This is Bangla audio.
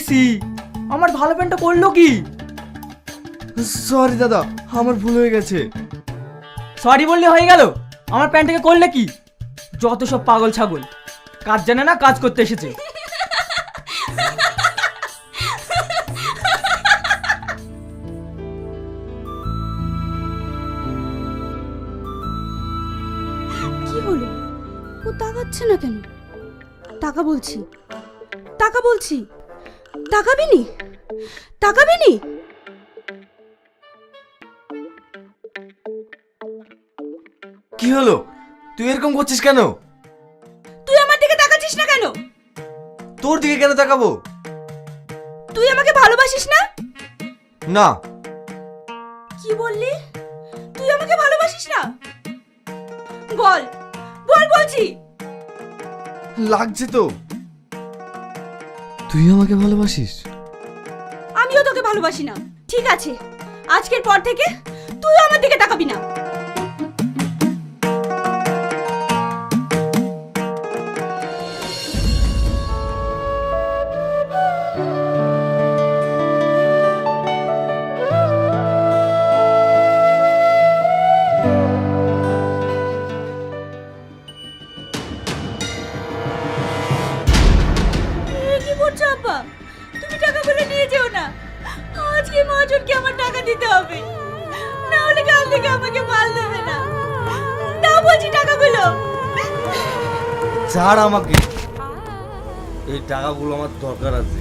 সি আমার ভালো প্যান্টটা করলো কি? সরি দাদা, আমার ভুল হয়ে গেছে। সরি বললে হয়ে গেল? আমার প্যান্টটাকে করলে কি? যত সব পাগল ছাগল, কাজ জানে না, কাজ করতে এসেছে। কি হলো? ও তাকাচ্ছে না কেন? টাকা বলছি, টাকা বলছি, তাকাবিনি, তাকাবিনি। কি হলো? তুই এরকম করছিস কেন? তুই আমার দিকে তাকাচ্ছিস না কেন? তোর দিকে কেন তাকাবো? তুই আমাকে ভালোবাসিস না? না। কি বললি? তুই আমাকে ভালোবাসিস না? বল, বল বলছি। লাগছে তো। তুই আমাকে ভালোবাসিস? আমিও তোকে ভালোবাসি না। ঠিক আছে, আজকের পর থেকে তুইও আমার দিকে তাকাবি না। কি করছো আব্বা? তুমি টাকাগুলো নিয়ে যেও না। আজকে মহাজনকে আমার টাকা দিতে হবে, না হলে কাল থেকে আমাকে মাল দেবে না। দাও বলছি টাকাগুলো। ছাড় আমাকে, এই টাকাগুলো আমার দরকার আছে।